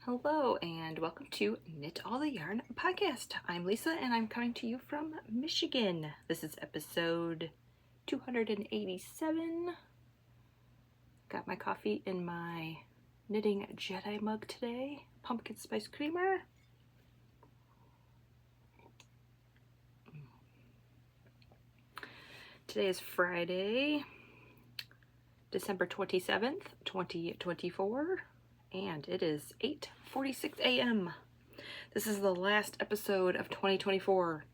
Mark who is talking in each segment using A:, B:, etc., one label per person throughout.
A: Hello and welcome to Knit All the Yarn podcast. I'm Lisa and I'm coming to you from Michigan. This is episode 287. Got my coffee in my knitting Jedi mug today. Pumpkin spice creamer. Today is Friday, December 27th, 2024. And it is 8:46 a.m. This is the last episode of 2024.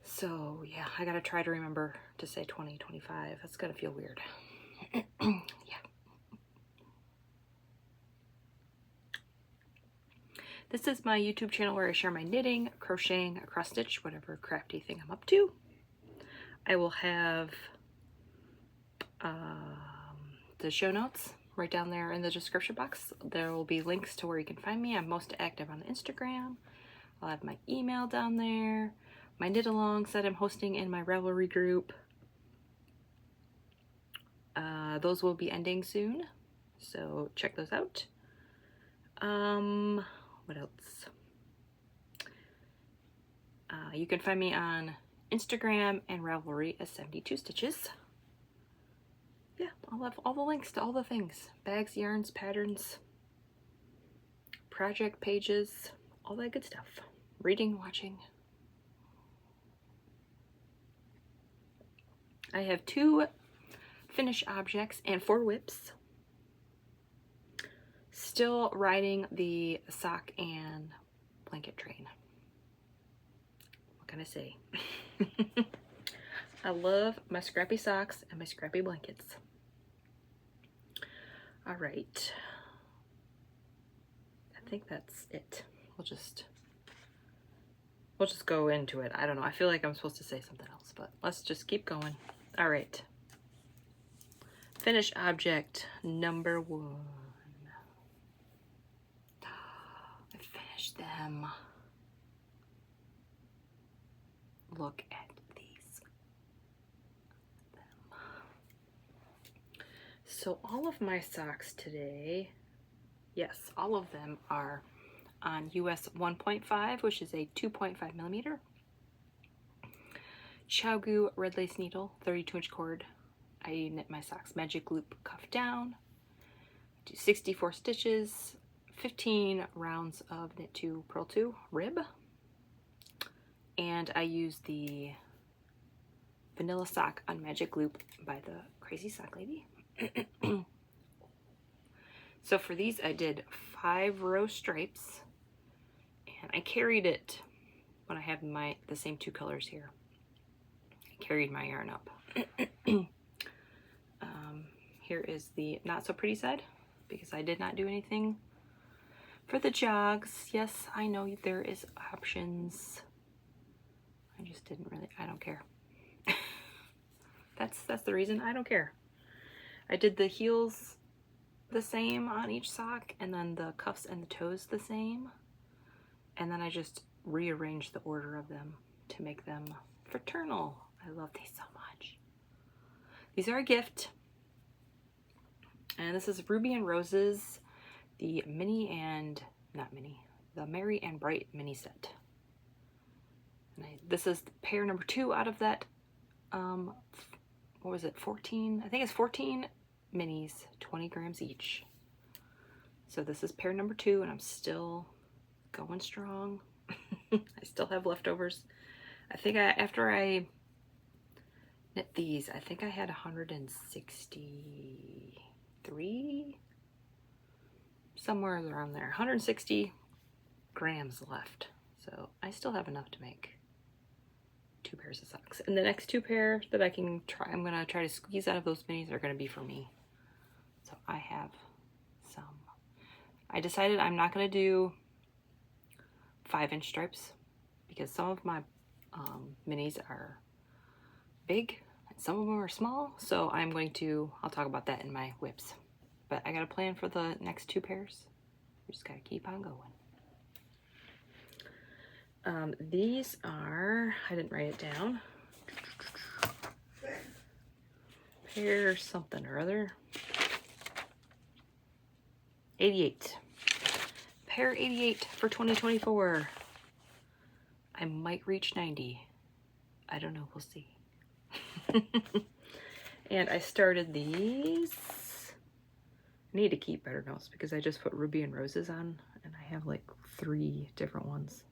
A: So yeah, I gotta try to remember to say 2025. That's gonna feel weird. Yeah. This is my YouTube channel where I share my knitting, crocheting, cross stitch, whatever crafty thing I'm up to. I will have the show notes right down there in the description box. There will be links to where you can find me. I'm most active on Instagram. I'll have my email down there, my knit alongs that I'm hosting in my Ravelry group. Those will be ending soon, so check those out. What else? You can find me on Instagram and Ravelry as 72 Stitches. Yeah, I'll have all the links to all the things. Bags, yarns, patterns, project pages, all that good stuff. Reading, watching. I have 2 finished objects and 4 whips. Still riding the sock and blanket train. What can I say? I love my scrappy socks and my scrappy blankets. All right. I think that's it. We'll just go into it. I don't know. I feel like I'm supposed to say something else, but let's just keep going. All right. Finished object number 1. I finished them. Look at these. So all of my socks today, yes, all of them are on US 1.5, which is a 2.5 millimeter. Chiaogoo red lace needle, 32-inch cord. I knit my socks magic loop cuff down. Do 64 stitches, 15 rounds of knit 2, purl 2 rib. And I use the vanilla sock on magic loop by the Crazy Sock Lady. So for these I did 5 row stripes, and I carried it when I have the same 2 colors here. I carried my yarn up. Here is the not so pretty side, because I did not do anything for the jogs. Yes, I know there is options. I just didn't really, I don't care. That's the reason I don't care. I did the heels the same on each sock, and then the cuffs and the toes the same. And then I just rearranged the order of them to make them fraternal. I love these so much. These are a gift. And this is Ruby and Roses, the mini and, not mini, the Merry and Bright mini set. And this is pair number 2 out of that, what was it, 14? I think it's 14 minis, 20 grams each. So this is pair number 2, and I'm still going strong. I still have leftovers. I think after I knit these, I think I had 163, somewhere around there, 160 grams left. So I still have enough to make 2 pairs of socks. And the next 2 pair that I can try, I'm gonna try to squeeze out of those minis, are gonna be for me. So I have some. I decided I'm not gonna do 5-inch stripes, because some of my minis are big and some of them are small. So I'm going to, I'll talk about that in my whips. But I got a plan for the next 2 pairs. We just gotta keep on going. These are, I didn't write it down. Pair something or other. 88. pair 88 for 2024. I might reach 90. I don't know, we'll see. And I started these. I need to keep better notes because I just put Ruby and Roses on and I have like 3 different ones.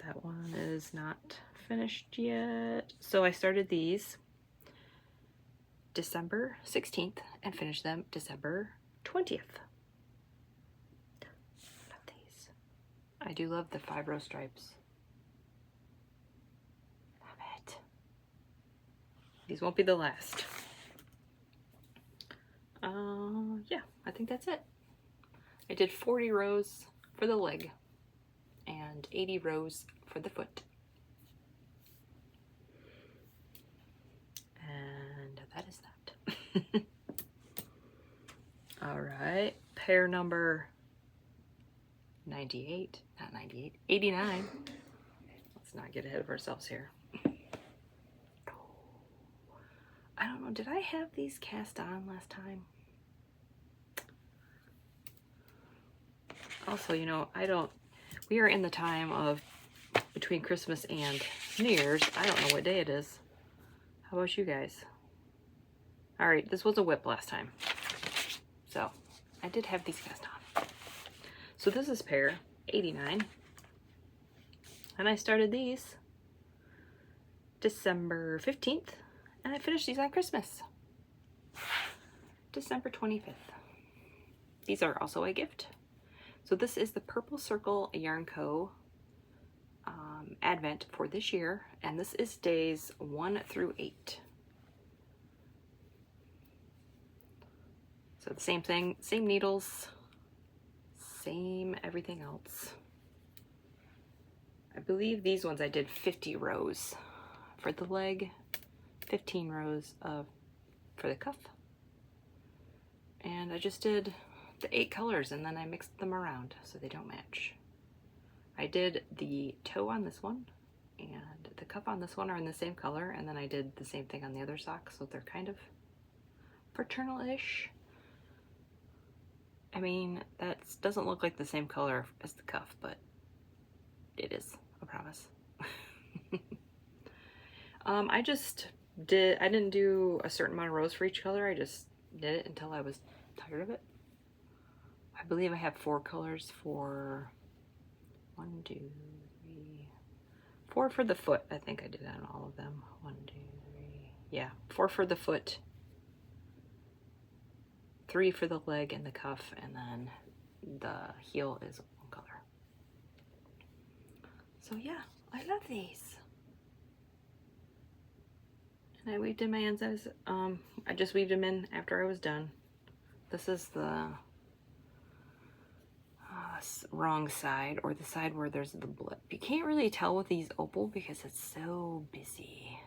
A: That one is not finished yet. So I started these December 16th and finished them December 20th. Love these. I do love the 5-row stripes. Love it. These won't be the last. Yeah, I think that's it. I did 40 rows for the leg and 80 rows for the foot. And that is that. All right, pair number 98, not 98, 89. Let's not get ahead of ourselves here. I don't know, did I have these cast on last time? Also, you know, we are in the time of between Christmas and New Year's. I don't know what day it is. How about you guys? All right, this was a whip last time. So I did have these cast on. So this is pair 89. And I started these December 15th. And I finished these on Christmas. December 25th. These are also a gift. So this is the Purple Circle Yarn Co. Advent for this year, and this is days 1 through 8. So the same thing, same needles, same everything else. I believe these ones I did 50 rows for the leg, 15 rows for the cuff, and I just did the 8 colors and then I mixed them around so they don't match. I did the toe on this one and the cuff on this one are in the same color, and then I did the same thing on the other sock, so they're kind of fraternal-ish. I mean, that doesn't look like the same color as the cuff, but it is, I promise. I didn't do a certain amount of rows for each color. I just did it until I was tired of it. I believe I have 4 colors for 1, 2, 3, 4 for the foot. I think I did on all of them. 1, 2, 3. Yeah, 4 for the foot, 3 for the leg and the cuff, and then the heel is 1 color. So yeah, I love these. And I weaved in my ends. I just weaved them in after I was done. This is the wrong side, or the side where there's the blip. You can't really tell with these Opal because it's so busy.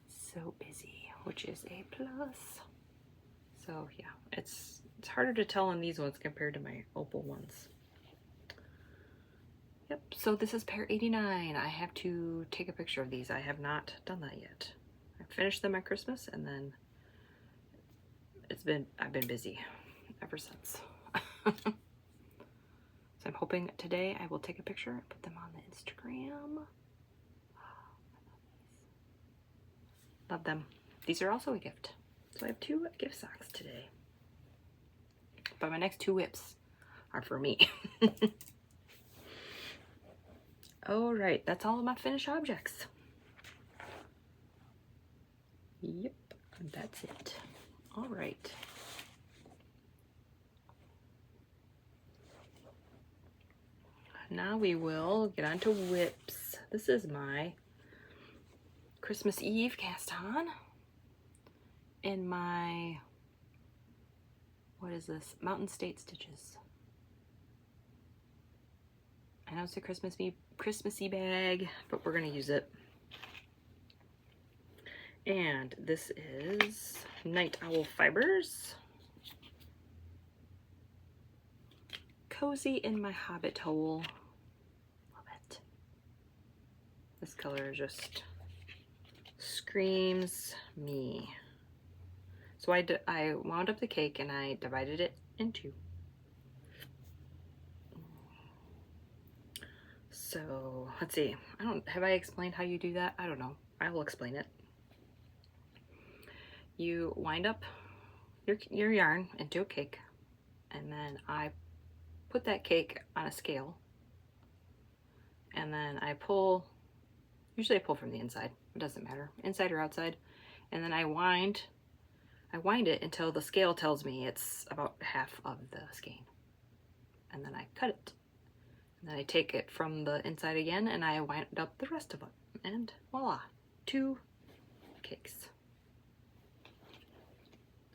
A: So busy, which is a plus. So yeah, it's harder to tell on these ones compared to my Opal ones. Yep, so this is pair 89. I have to take a picture of these. I have not done that yet. I finished them at Christmas, and then I've been busy ever since. So I'm hoping today I will take a picture and put them on the Instagram. Love them. These are also a gift. So I have 2 gift socks today. But my next 2 whips are for me. All right, that's all of my finished objects. Yep, that's it. All right. Now we will get on to whips. This is my Christmas Eve cast on in my, what is this? Mountain State Stitches. I know it's a Christmassy bag, but we're gonna use it. And this is Night Owl Fibers. Cozy in my Hobbit hole. Love it. This color just screams me. So I wound up the cake and I divided it in 2. So let's see. Have I explained how you do that? I don't know. I will explain it. You wind up your yarn into a cake, and then I put that cake on a scale, and then I pull, usually I pull from the inside, it doesn't matter, inside or outside, and then I wind it until the scale tells me it's about half of the skein, and then I cut it, and then I take it from the inside again and I wind up the rest of it, and voila, 2 cakes.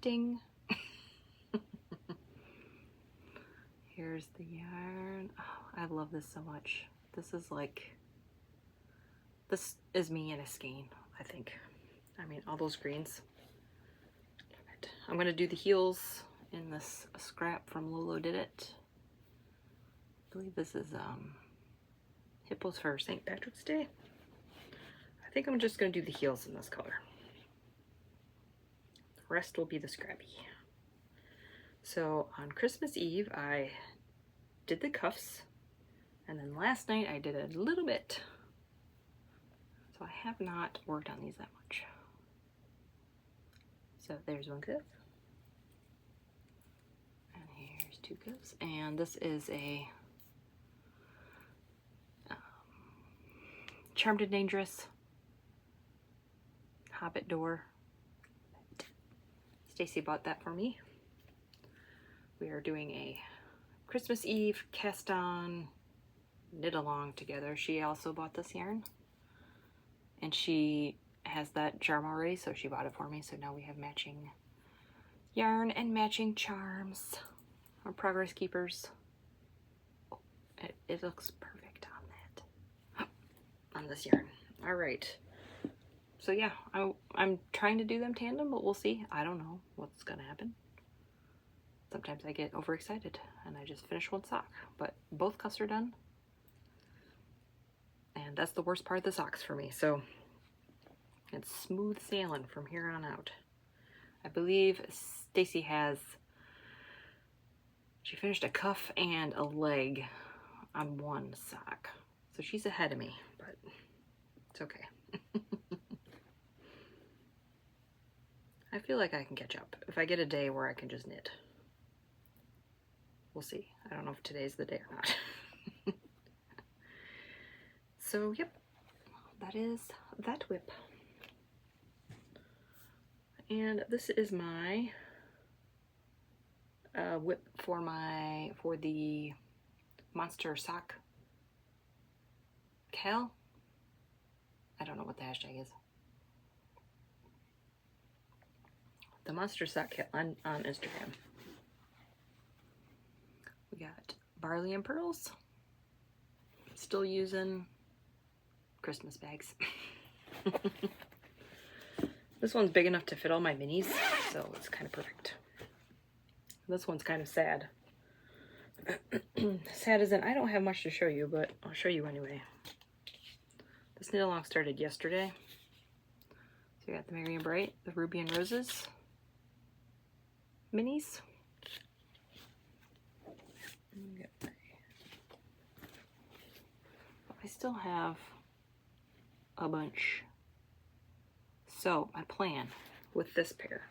A: Ding. Here's the yarn. Oh, I love this so much. This is me in a skein, I think. I mean, all those greens. Love it. I'm gonna do the heels in this scrap from Lolo Did It. I believe this is hippos for St. Patrick's Day. I think I'm just gonna do the heels in this color. The rest will be the scrappy. So on Christmas Eve, I did the cuffs, and then last night I did a little bit. So I have not worked on these that much. So there's 1 cuff, and here's 2 cuffs, and this is a Charmed and Dangerous Hobbit door. Stacy bought that for me. We are doing a Christmas Eve cast on knit along together. She also bought this yarn, and she has that charm already, so she bought it for me. So now we have matching yarn and matching charms. Our progress keepers. Oh, it looks perfect on that, on this yarn. All right. So yeah, I'm trying to do them tandem, but we'll see. I don't know what's gonna happen. Sometimes I get overexcited and I just finish 1 sock, but both cuffs are done. And that's the worst part of the socks for me. So it's smooth sailing from here on out. I believe Stacy she finished a cuff and a leg on 1 sock. So she's ahead of me, but it's okay. I feel like I can catch up if I get a day where I can just knit. We'll see. I don't know if today's the day or not. So, yep, that is that whip. And this is my whip for the monster sock cal. I don't know what the hashtag is. The monster sock cal on Instagram. We got barley and pearls. Still using Christmas bags. This one's big enough to fit all my minis, so it's kind of perfect. This one's kind of sad. Sad as in I don't have much to show you, but I'll show you anyway. This knit along started yesterday. So we got the Merry and Bright, the Ruby and Roses minis. I still have a bunch. So my plan with this pair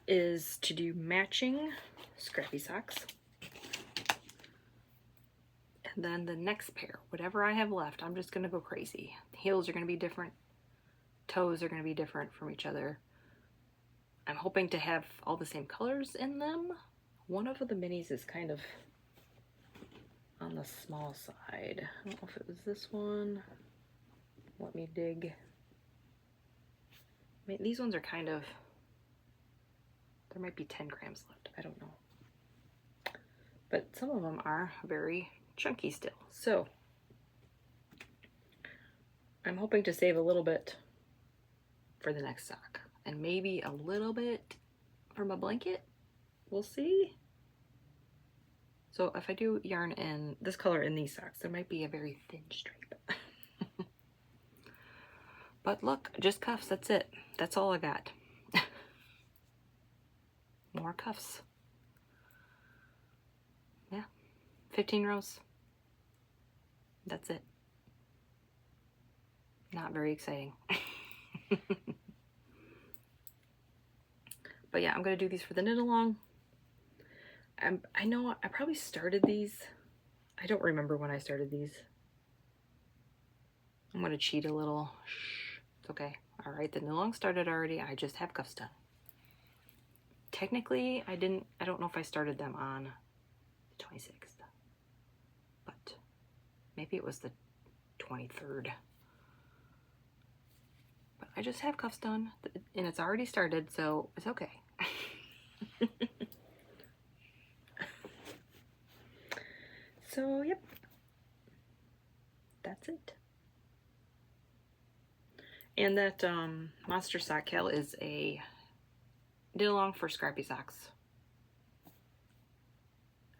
A: is to do matching scrappy socks. And then the next pair, whatever I have left, I'm just gonna go crazy. The heels are gonna be different. Toes are gonna be different from each other. I'm hoping to have all the same colors in them. One of the minis is kind of on the small side. I don't know if it was this one. Let me dig. I mean, these ones are kind of, there might be 10 grams left. I don't know. But some of them are very chunky still. So I'm hoping to save a little bit for the next sock. And maybe a little bit from a blanket. We'll see. So if I do yarn in this color in these socks, there might be a very thin stripe. But look, just cuffs, that's it. That's all I got. More cuffs. Yeah, 15 rows. That's it. Not very exciting. But yeah, I'm going to do these for the knit along. I know I probably started these. I don't remember when I started these. I'm going to cheat a little. Shh, it's okay. All right, the knit along started already. I just have cuffs done. Technically, I don't know if I started them on the 26th, but maybe it was the 23rd. But I just have cuffs done, and it's already started, so it's okay. So, yep, that's it. And that Monster Sock Cal is a knit along for scrappy socks.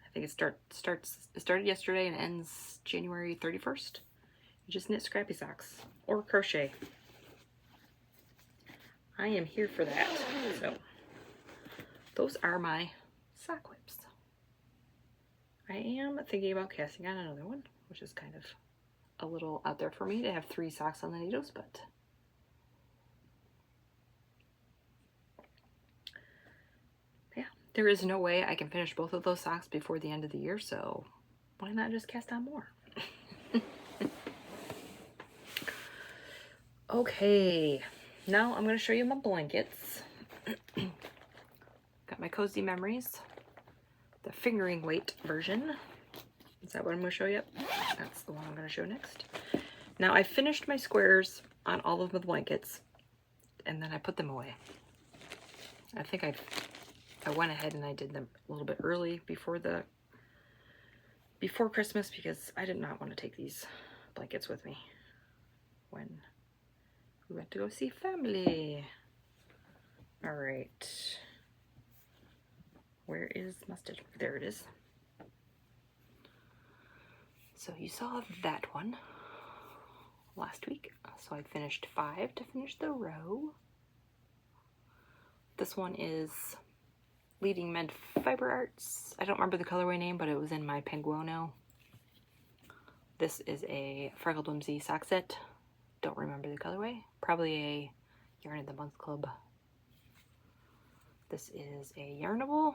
A: I think it started yesterday and ends January 31st. You just knit scrappy socks or crochet. I am here for that. So those are my sock whips. I am thinking about casting on another one, which is kind of a little out there for me to have 3 socks on the needles, but yeah, there is no way I can finish both of those socks before the end of the year, so why not just cast on more? Okay, now I'm going to show you my blankets. Got my Cozy Memories, the fingering weight version. Is that what I'm going to show you? That's the one I'm going to show next. Now I finished my squares on all of the blankets, and then I put them away. I think I went ahead and I did them a little bit early before Christmas, because I did not want to take these blankets with me when we went to go see family. All right. Where is my stitch? There it is. So you saw that one last week. So I finished 5 to finish the row. This one is Leading Med Fiber Arts. I don't remember the colorway name, but it was in my Penguono. This is a Freckled Whimsy sock set. Don't remember the colorway. Probably a Yarn of the Month Club. This is a Yarnable.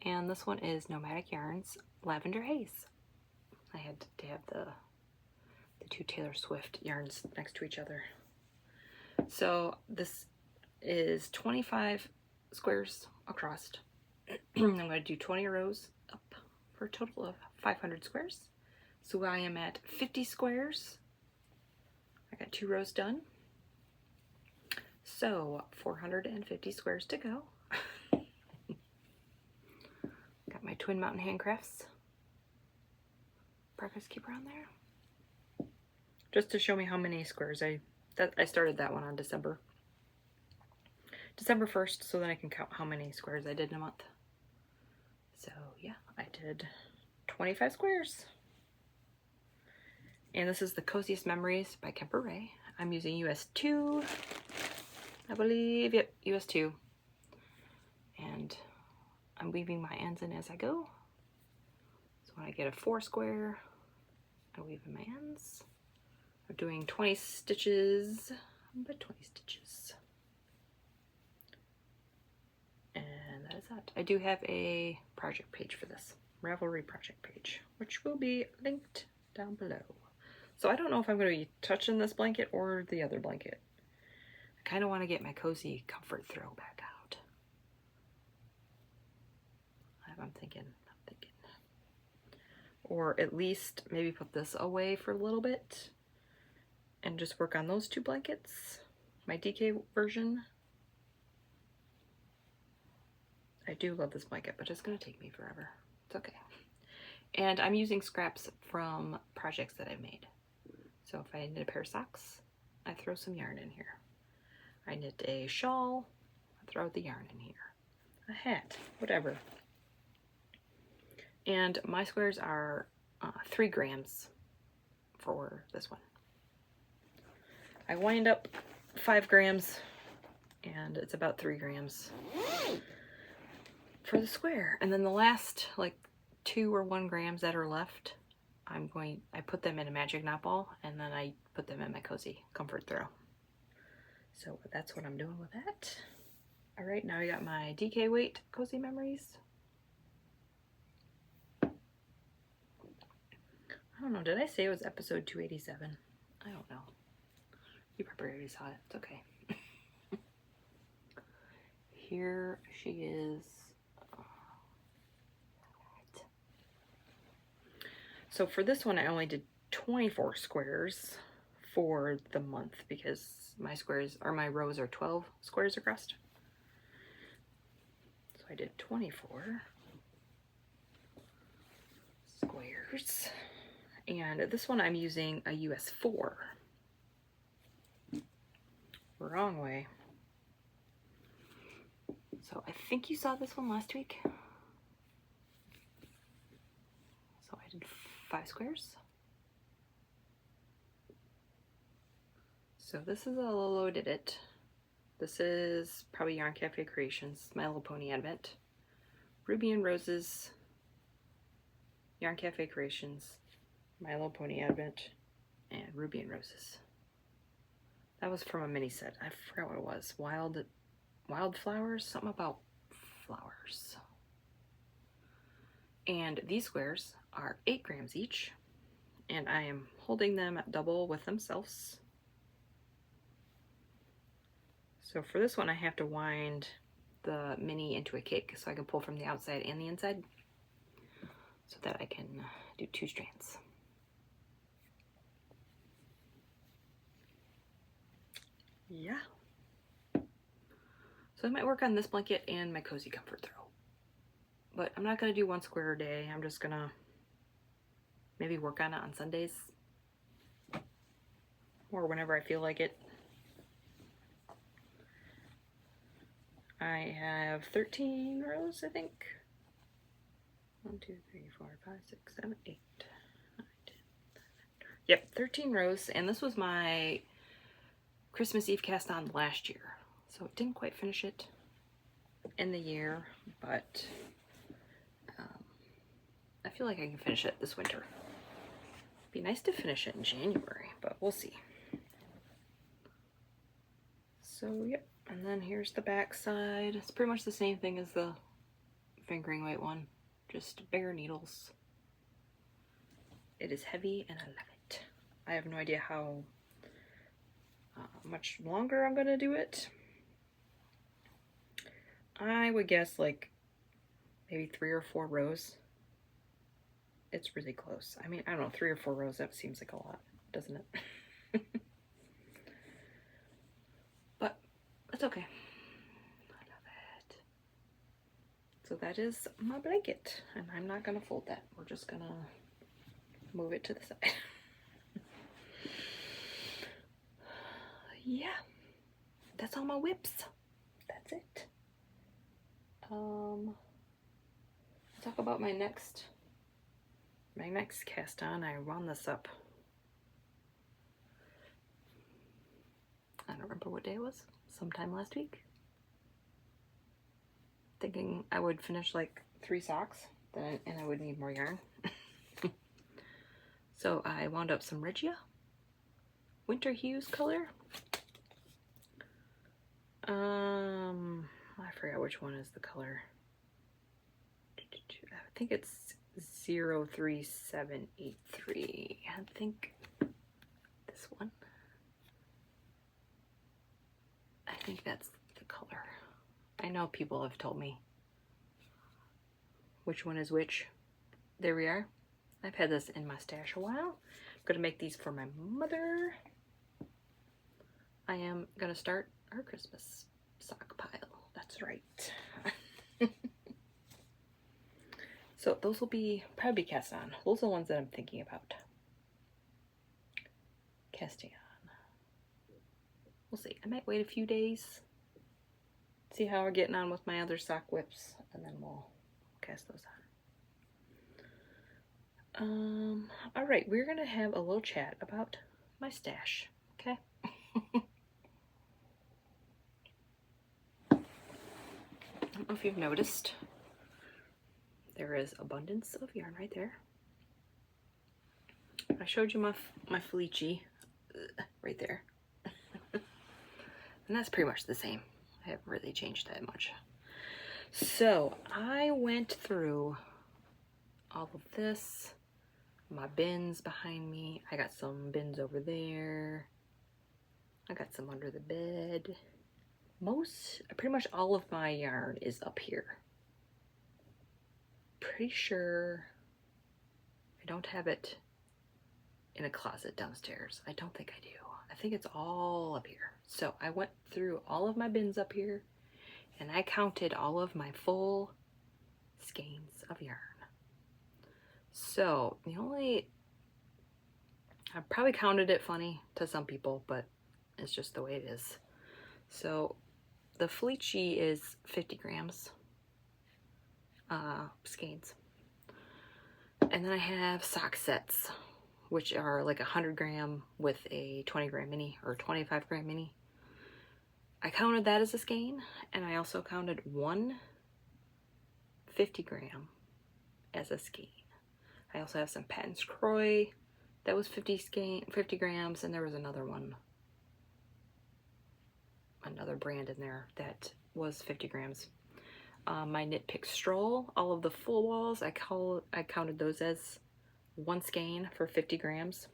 A: And this one is Nomadic Yarns Lavender Haze. I had to have the 2 Taylor Swift yarns next to each other. So this is 25 squares across. I'm going to do 20 rows up for a total of 500 squares. So I am at 50 squares. I got 2 rows done. So 450 squares to go. Got my Twin Mountain Handcrafts progress keeper on there. Just to show me how many squares I started that one on December 1st, so then I can count how many squares I did in a month. So yeah, I did 25 squares. And this is the Coziest Memories by Kemper Ray. I'm using US 2, I believe. Yep, US 2. And I'm weaving my ends in as I go. So when I get a 4 square, I weave in my ends. I'm doing 20 stitches, but 20 stitches. And that is that. I do have a project page for this, Ravelry project page, which will be linked down below. So I don't know if I'm going to be touching this blanket or the other blanket. I kind of want to get my Cozy Comfort throw back out. I'm thinking. Or at least maybe put this away for a little bit and just work on those 2 blankets. My DK version. I do love this blanket, but it's going to take me forever. It's okay. And I'm using scraps from projects that I've made. So if I knit a pair of socks, I throw some yarn in here. I knit a shawl, I throw the yarn in here. A hat, whatever. And my squares are 3 grams for this one. I wind up 5 grams, and it's about 3 grams for the square. And then the last, like, 2 or 1 grams that are left, I put them in a magic knot ball, and then I put them in my Cozy Comfort Throw. So that's what I'm doing with that. All right, now I got my DK weight Cozy Memories. I don't know, did I say it was episode 287? I don't know. You probably already saw it, it's okay. Here she is. So for this one, I only did 24 squares for the month because my squares, or my rows are 12 squares across. So I did 24 squares. And this one I'm using a US 4. Wrong way. So I think you saw this one last week. So I did 5 squares. So this is a Lolo Did It. This is probably Yarn Cafe Creations, My Little Pony Advent. Ruby and Roses, Yarn Cafe Creations, My Little Pony Advent, and Ruby and Roses. That was from a mini set. I forgot what it was. Wildflowers? Something about flowers. And these squares are 8 grams each, and I am holding them at double with themselves. So for this one, I have to wind the mini into a cake so I can pull from the outside and the inside so that I can do 2 strands. Yeah. So I might work on this blanket and my Cozy Comfort Throw. But I'm not going to do 1 square a day. I'm just going to maybe work on it on Sundays or whenever I feel like it. I have 13 rows, I think. 1, 2, 3, 4, 5, 6, 7, 8, 9, 10, 11. Yep, 13 rows. And this was my Christmas Eve cast on last year. So it didn't quite finish it in the year, but I feel like I can finish it this winter. Be nice to finish it in January, but we'll see. So, yep. And then here's the back side. It's pretty much the same thing as the fingering weight one, just bigger needles. It is heavy and I love it. I have no idea how much longer I'm gonna do it. I would guess like maybe 3 or 4 rows. It's really close. I mean, I don't know, 3 or 4 rows, that seems like a lot, doesn't it? But it's okay. I love it. So that is my blanket, and I'm not gonna fold that. We're just gonna move it to the side. Yeah, that's all my whips. That's it. Talk about my next cast on. I wound this up. I don't remember what day it was. Sometime last week. Thinking I would finish like 3 socks, and I would need more yarn. So I wound up some Regia Winter Hues color. I forgot which one is the color. I think it's 03783. I think this one. I think that's the color. I know people have told me which one is which. There we are. I've had this in my stash a while. I'm gonna make these for my mother. I am gonna start our Christmas sock pile. That's right. So those will probably cast on. Those are the ones that I'm thinking about casting on. We'll see. I might wait a few days, see how we're getting on with my other sock whips, and then we'll cast those on. All right, we're gonna have a little chat about my stash, okay? I don't know if you've noticed, there is abundance of yarn right there. I showed you my Fullske right there. And that's pretty much the same. I haven't really changed that much. So I went through all of this, my bins behind me. I got some bins over there. I got some under the bed. Pretty much all of my yarn is up here. Pretty sure I don't have it in a closet downstairs. I don't think I do. I think it's all up here. So I went through all of my bins up here and I counted all of my full skeins of yarn. So I probably counted it funny to some people, but it's just the way it is. So the Fullske is 50 grams skeins. And then I have sock sets, which are like 100 gram with a 20 gram mini or 25 gram mini. I counted that as a skein, and I also counted one 50 gram as a skein. I also have some Patons Croix that was 50 grams, and there was another one, another brand in there that was 50 grams. My Knit Pick Stroll, all of the full walls, I counted those as one skein for 50 grams.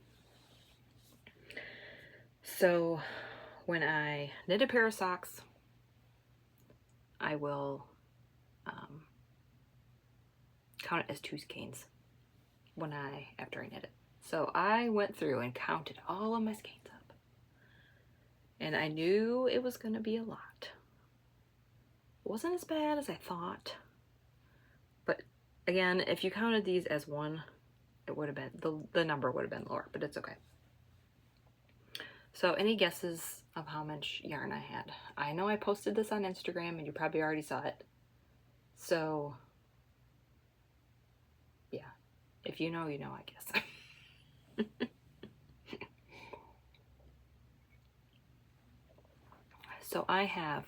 A: So when I knit a pair of socks, I will count it as 2 skeins after I knit it. So I went through and counted all of my skeins up, and I knew it was going to be a lot. It wasn't as bad as I thought, but again, if you counted these as one, it would have been, the number would have been lower, but it's okay. So any guesses of how much yarn I had? I know I posted this on Instagram and you probably already saw it. So yeah, if you know, you know, I guess. So I have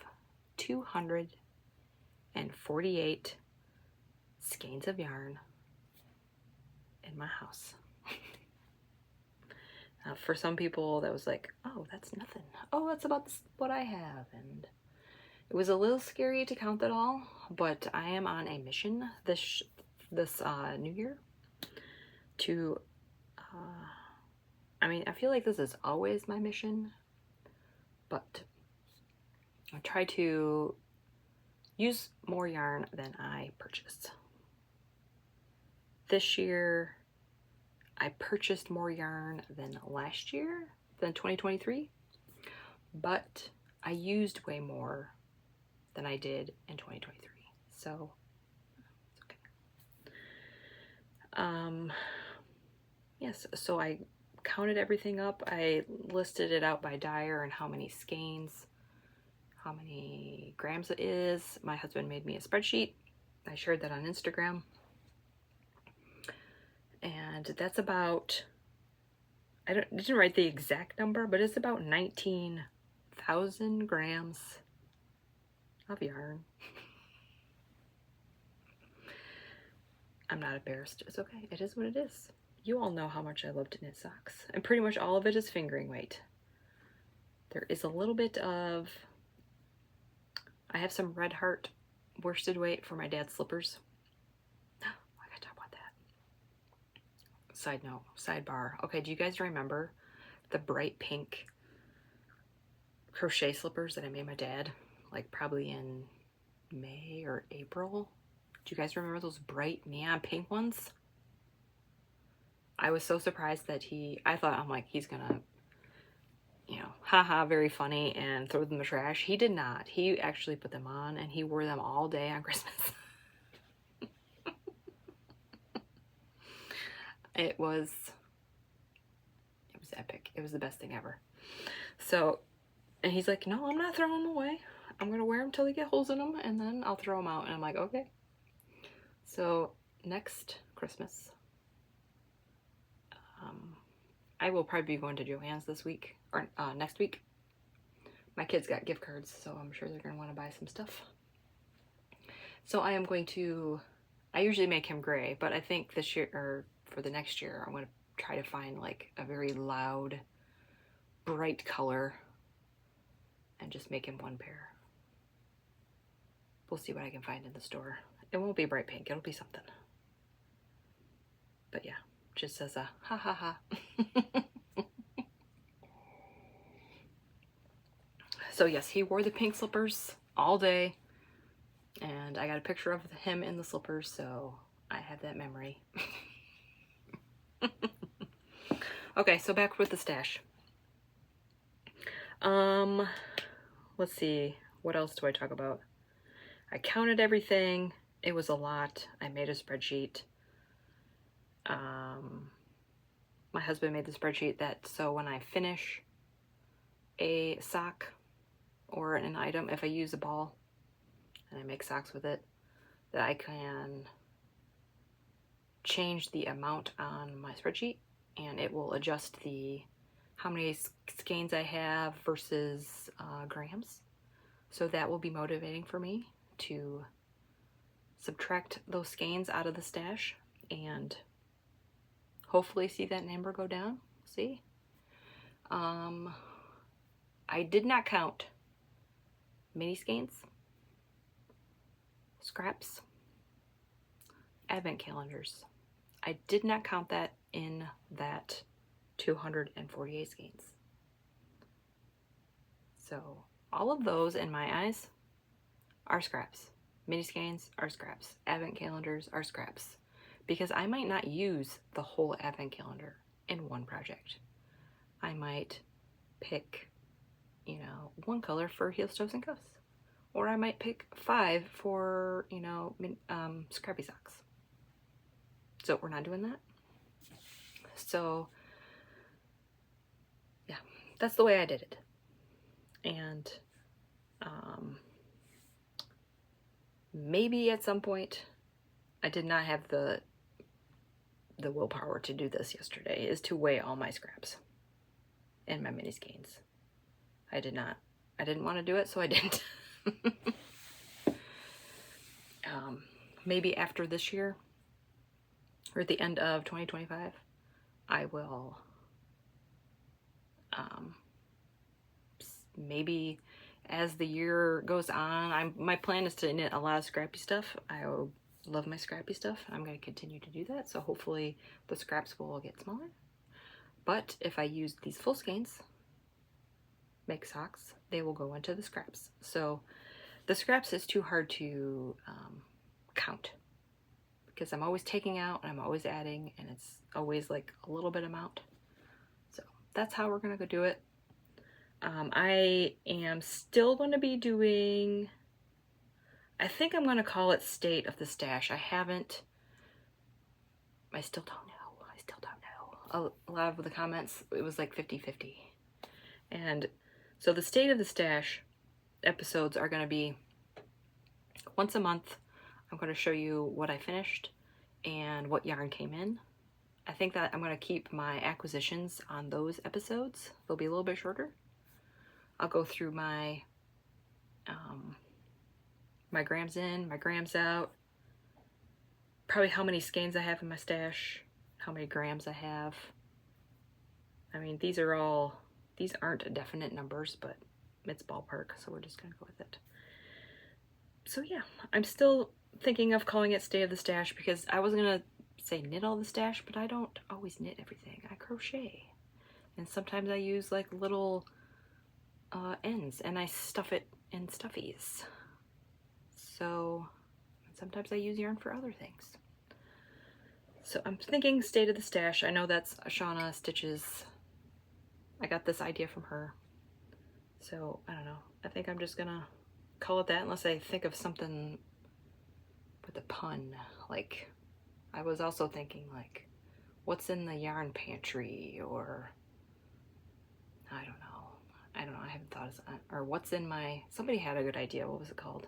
A: 248 skeins of yarn in my house. For some people that was like, oh, that's nothing. Oh, that's about what I have. And it was a little scary to count that all, but I am on a mission this new year to, I mean, I feel like this is always my mission, but I try to use more yarn than I purchase. This year, I purchased more yarn than last year, than 2023, but I used way more than I did in 2023, so it's okay. Yes, so I counted everything up. I listed it out by dyer and how many skeins, how many grams it is. My husband made me a spreadsheet. I shared that on Instagram. And that's about, I didn't write the exact number, but it's about 19,000 grams of yarn. I'm not embarrassed. It's okay. It is what it is. You all know how much I love to knit socks. And pretty much all of it is fingering weight. There is a little bit of, I have some Red Heart worsted weight for my dad's slippers. Side note, sidebar. Okay, do you guys remember the bright pink crochet slippers that I made my dad? Like probably in May or April. Do you guys remember those bright neon pink ones? I was so surprised that I'm like, he's gonna, you know, haha, very funny, and throw them in the trash. He did not. He actually put them on and he wore them all day on Christmas. It was epic. It was the best thing ever. So, and he's like, no, I'm not throwing them away. I'm going to wear them till they get holes in them, and then I'll throw them out. And I'm like, okay. So, next Christmas, I will probably be going to Joann's this week, or next week. My kids got gift cards, so I'm sure they're going to want to buy some stuff. So, I am going to I usually make him gray, but I think this year, or for the next year, I'm going to try to find like a very loud, bright color and just make him one pair. We'll see what I can find in the store. It won't be bright pink, it'll be something. But yeah, just as a ha ha ha. So yes, he wore the pink slippers all day, and I got a picture of him in the slippers, so I have that memory. Okay, so back with the stash. Let's see, what else do I talk about? I counted everything. It was a lot. I made a spreadsheet. My husband made the spreadsheet that so when I finish a sock or an item, if I use a ball and I make socks with it, that I can change the amount on my spreadsheet, and it will adjust the how many skeins I have versus grams. So that will be motivating for me to subtract those skeins out of the stash and hopefully see that number go down. See? I did not count mini skeins, scraps, advent calendars. I did not count that in that 248 skeins. So all of those in my eyes are scraps. Mini skeins are scraps. Advent calendars are scraps. Because I might not use the whole advent calendar in one project. I might pick, you know, one color for heels, toes, and cuffs. Or I might pick 5 for, you know, scrappy socks. So we're not doing that. So, yeah, that's the way I did it. And maybe at some point, I did not have the willpower to do this yesterday, is to weigh all my scraps and my mini skeins. I didn't want to do it, so I didn't. Maybe after this year, or at the end of 2025, I will maybe as the year goes on, my plan is to knit a lot of scrappy stuff. I love my scrappy stuff. I'm going to continue to do that, so hopefully the scraps will get smaller. But if I use these full skeins, make socks, they will go into the scraps. So the scraps is too hard to count because I'm always taking out and I'm always adding, and it's always like a little bit amount. So that's how we're going to go do it. I am still going to be doing, I think I'm going to call it State of the Stash. I still don't know. A lot of the comments, it was like 50-50. And so the State of the Stash episodes are going to be once a month. I'm going to show you what I finished and what yarn came in. I think that I'm going to keep my acquisitions on those episodes. They'll be a little bit shorter. I'll go through my my grams in, my grams out, probably how many skeins I have in my stash, how many grams I have. I mean, these aren't definite numbers, but it's ballpark, so we're just gonna go with it. So yeah, I'm still thinking of calling it State of the Stash because I was gonna say knit all the stash, but I don't always knit everything. I crochet, and sometimes I use like little ends and I stuff it in stuffies. So sometimes I use yarn for other things. So I'm thinking State of the Stash. I know that's Shauna Stitches. I got this idea from her. So I don't know. I think I'm just gonna call it that unless I think of something with a pun. Like, I was also thinking like, what's in the yarn pantry, or I don't know. I haven't thought of that. Or what's in my, somebody had a good idea. What was it called?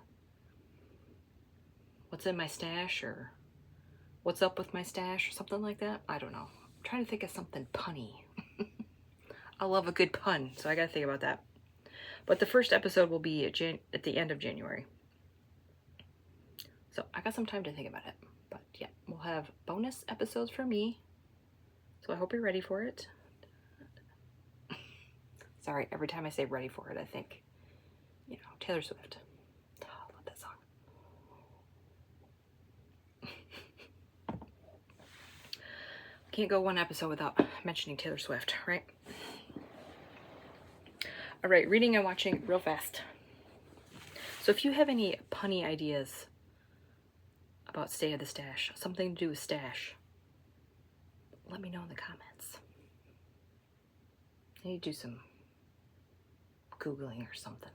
A: What's in my stash, or what's up with my stash, or something like that. I don't know. I'm trying to think of something punny. I love a good pun, so I gotta think about that. But the first episode will be at the end of January. So I got some time to think about it. But have bonus episodes for me. So I hope you're ready for it. Sorry, every time I say ready for it, I think, you know, Taylor Swift. Oh, I love that song. Can't go one episode without mentioning Taylor Swift, right? All right, reading and watching real fast. So if you have any punny ideas about Stay of the Stash, something to do with stash, let me know in the comments. I need to do some Googling or something.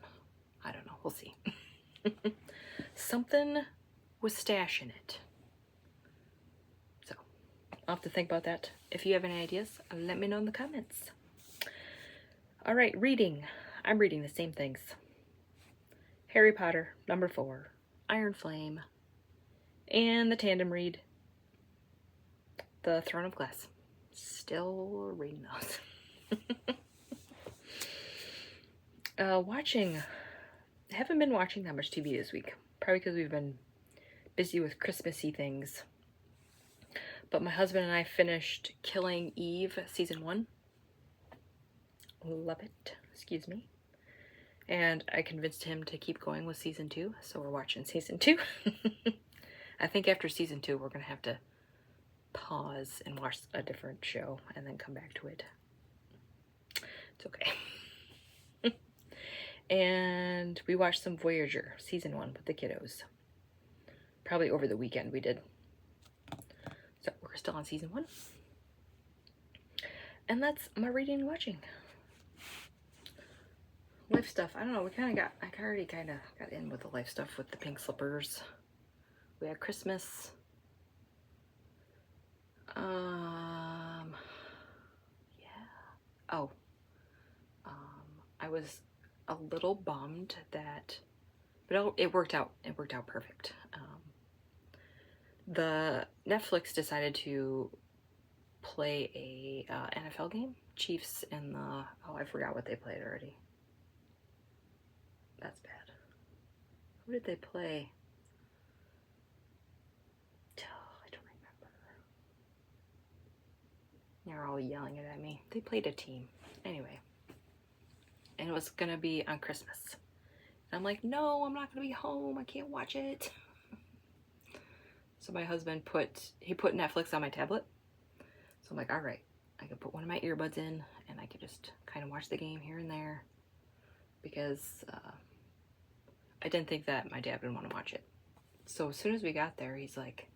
A: I don't know, we'll see. Something with stash in it. So I'll have to think about that. If you have any ideas, let me know in the comments. All right, reading. I'm reading the same things. Harry Potter, number 4, Iron Flame, and the tandem read, The Throne of Glass. Still reading those. Watching, haven't been watching that much TV this week, probably because we've been busy with Christmassy things. But my husband and I finished Killing Eve season 1. Love it. Excuse me. And I convinced him to keep going with season 2, so we're watching season 2. I think after season 2, we're going to have to pause and watch a different show and then come back to it. It's okay. And we watched some Voyager, season 1 with the kiddos. Probably over the weekend we did. So we're still on season 1. And that's my reading and watching. Life stuff, I don't know, I already kind of got in with the life stuff with the pink slippers. We had Christmas. I was a little bummed that, but it worked out perfect. The Netflix decided to play a NFL game, Chiefs and the, I forgot what they played already. That's bad. Who did they play? Oh, I don't remember. They're all yelling it at me. They played a team. Anyway. And it was going to be on Christmas. And I'm like, no, I'm not going to be home. I can't watch it. So my husband put Netflix on my tablet. So I'm like, all right. I can put one of my earbuds in and I can just kind of watch the game here and there. Because I didn't think that my dad would want to watch it. So as soon as we got there, he's like,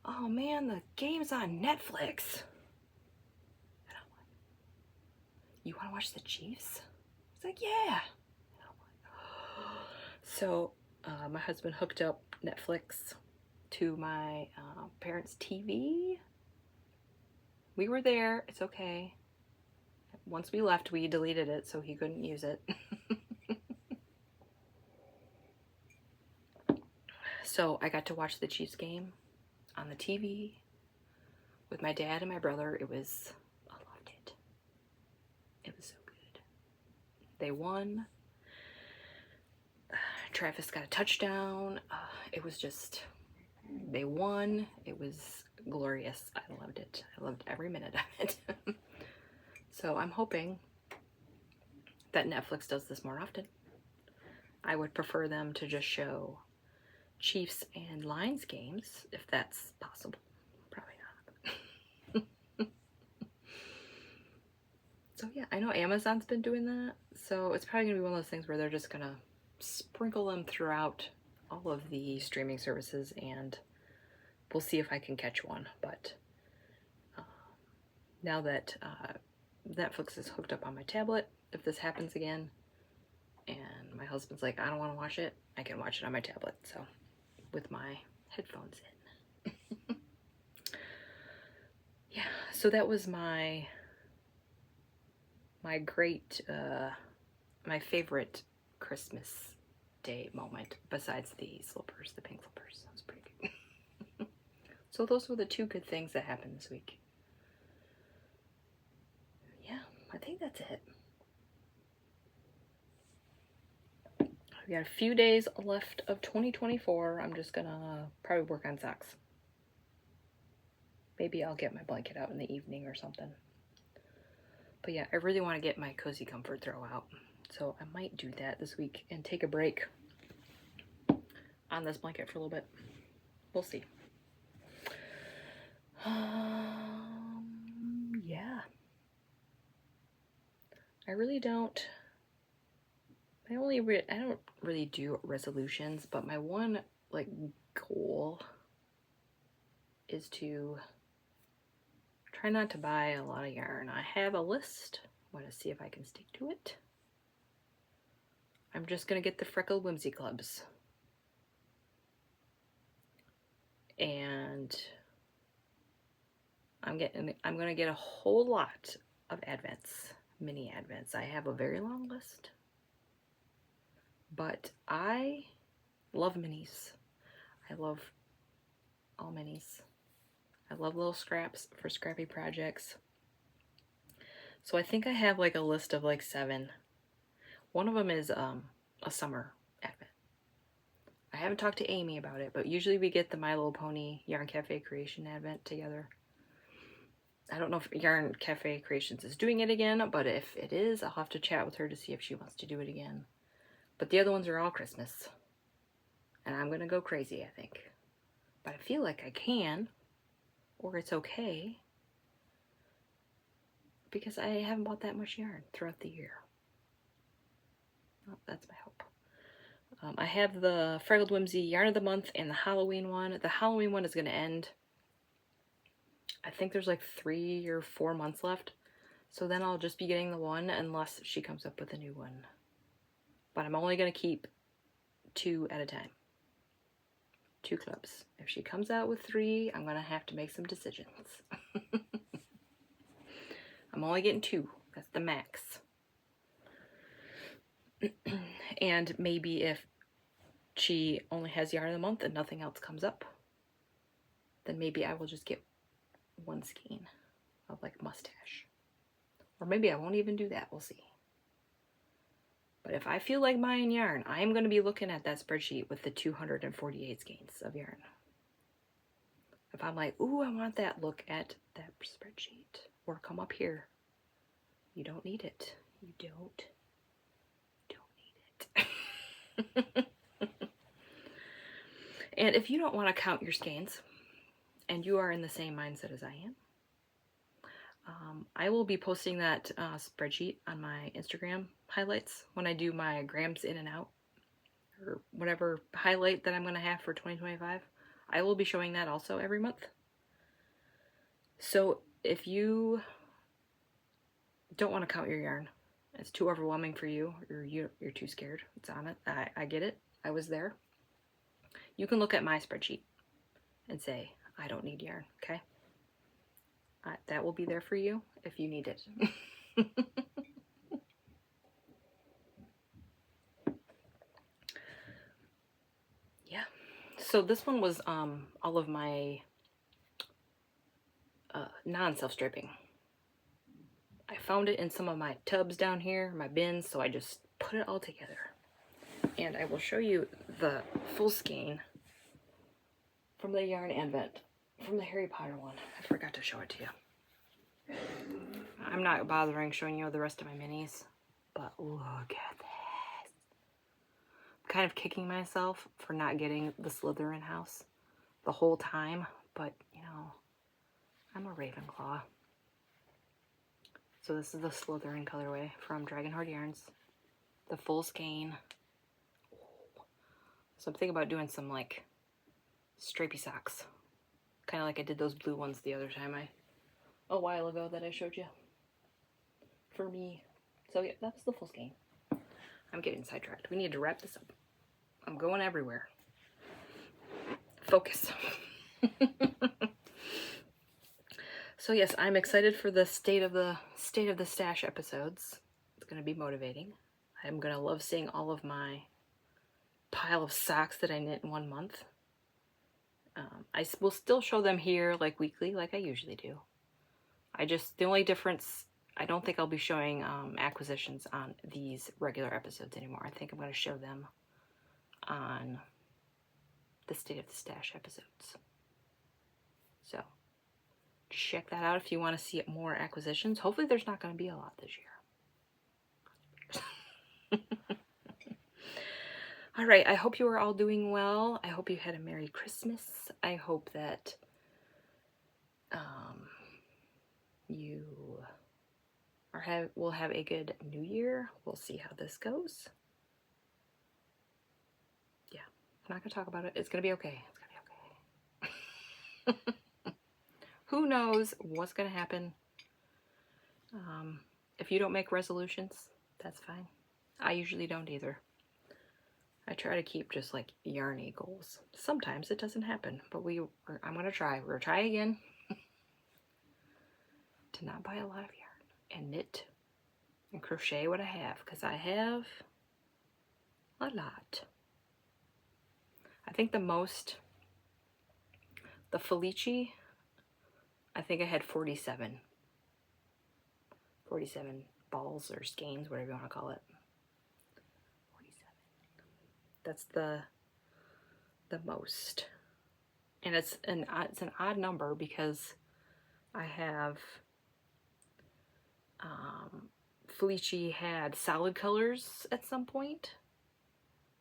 A: oh man, the game's on Netflix. And I'm like, you want to watch the Chiefs? He's like, yeah. And I'm like, oh. So my husband hooked up Netflix to my parents' TV. We were there. It's okay. Once we left, we deleted it so he couldn't use it. So I got to watch the Chiefs game on the TV with my dad and my brother. I loved it. It was so good. They won. Travis got a touchdown. They won. It was glorious. I loved it. I loved every minute of it. So I'm hoping that Netflix does this more often. I would prefer them to just show Chiefs and Lions games, if that's possible. Probably not. So yeah, I know Amazon's been doing that, so it's probably gonna be one of those things where they're just gonna sprinkle them throughout all of the streaming services, and we'll see if I can catch one. But now that Netflix is hooked up on my tablet, if this happens again and my husband's like, I don't want to watch it, I can watch it on my tablet, so with my headphones in. Yeah, so that was my great, my favorite Christmas Day moment, besides the slippers, the pink slippers. That was pretty good. So those were the 2 good things that happened this week. Yeah, I think that's it. We got a few days left of 2024. I'm just gonna probably work on socks. Maybe I'll get my blanket out in the evening or something. But yeah, I really want to get my Cozy Comfort throw out. So I might do that this week and take a break on this blanket for a little bit. We'll see. Yeah. I really don't. I don't really do resolutions, but my one like goal is to try not to buy a lot of yarn. I have a list. I want to see if I can stick to it. I'm just gonna get the Freckled Whimsy Clubs. And I'm gonna get a whole lot of advents, mini advents. I have a very long list, but I love minis. I love all minis. I love little scraps for scrappy projects. So I think I have like a list of like 7. One of them is a summer advent. I haven't talked to Amy about it, but usually we get the My Little Pony Yarn Cafe Creation advent together. I don't know if Yarn Cafe Creations is doing it again, but if it is, I'll have to chat with her to see if she wants to do it again. But the other ones are all Christmas. And I'm going to go crazy, I think. But I feel like I can, or it's okay, because I haven't bought that much yarn throughout the year. Well, that's my hope. I have the Freckled Whimsy Yarn of the Month and the Halloween one. The Halloween one is going to end. I think there's like 3 or 4 months left. So then I'll just be getting the one unless she comes up with a new one. But I'm only going to keep 2 at a time. 2 clubs. If she comes out with 3, I'm going to have to make some decisions. I'm only getting 2. That's the max. And maybe if she only has Yarn of the Month and nothing else comes up, then maybe I will just get 1 skein of like mustache. Or maybe I won't even do that. We'll see. But if I feel like buying yarn, I'm going to be looking at that spreadsheet with the 248 skeins of yarn. If I'm like, ooh, I want that, look at that spreadsheet. Or come up here. You don't need it. You don't need it. And if you don't want to count your skeins, and you are in the same mindset as I am, I will be posting that spreadsheet on my Instagram highlights when I do my grams in and out, or whatever highlight that I'm going to have for 2025. I will be showing that also every month. So if you don't want to count your yarn, it's too overwhelming for you, or you're too scared, it's on it. I get it. I was there. You can look at my spreadsheet and say, I don't need yarn, okay? That will be there for you if you need it. Yeah. So this one was all of my non-self-stripping. I found it in some of my tubs down here, my bins, so I just put it all together. And I will show you the full skein from the Yarn Advent, from the Harry Potter one. I forgot to show it to you. I'm not bothering showing you the rest of my minis, but look at this. I'm kind of kicking myself for not getting the Slytherin house the whole time, but you know, I'm a Ravenclaw. So this is the Slytherin colorway from Dragonheart Yarns, the full skein. So I'm thinking about doing some like stripy socks, kind of like I did those blue ones the other time a while ago that I showed you for me. So yeah, that was the full skein. I'm getting sidetracked. We need to wrap this up. I'm going everywhere. Focus. So yes, I'm excited for the state of the stash episodes. It's going to be motivating. I'm going to love seeing all of my pile of socks that I knit in 1 month. I will still show them here like weekly, like I usually do. The only difference, I don't think I'll be showing acquisitions on these regular episodes anymore. I think I'm going to show them on the State of the Stash episodes. So, check that out if you want to see more acquisitions. Hopefully there's not going to be a lot this year. All right, I hope you are all doing well. I hope you had a Merry Christmas. I hope that you will have a good New Year. We'll see how this goes. Yeah, I'm not going to talk about it. It's going to be okay. It's going to be okay. Who knows what's going to happen? If you don't make resolutions, that's fine. I usually don't either. I try to keep just like yarny goals. Sometimes it doesn't happen, but I'm going to try. We're going to try again to not buy a lot of yarn and knit and crochet what I have, because I have a lot. I think the Fullske, I think I had 47 balls or skeins, whatever you want to call it. 47. That's the most. And it's an odd number because I have Fullske had solid colors at some point.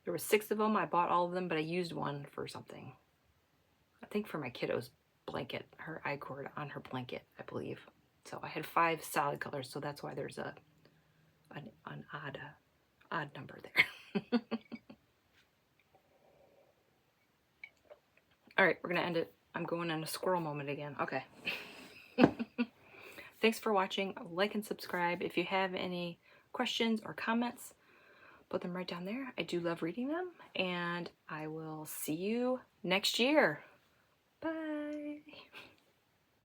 A: There were 6 of them. I bought all of them, but I used one for something. I think for my kiddo's blanket, her I-cord on her blanket, I believe. So I had 5 solid colors, so that's why there's an odd number there. All right, we're gonna end it. I'm going in a squirrel moment again. Okay. Thanks for watching. Like and subscribe. If you have any questions or comments, put them right down there. I do love reading them, and I will see you next year.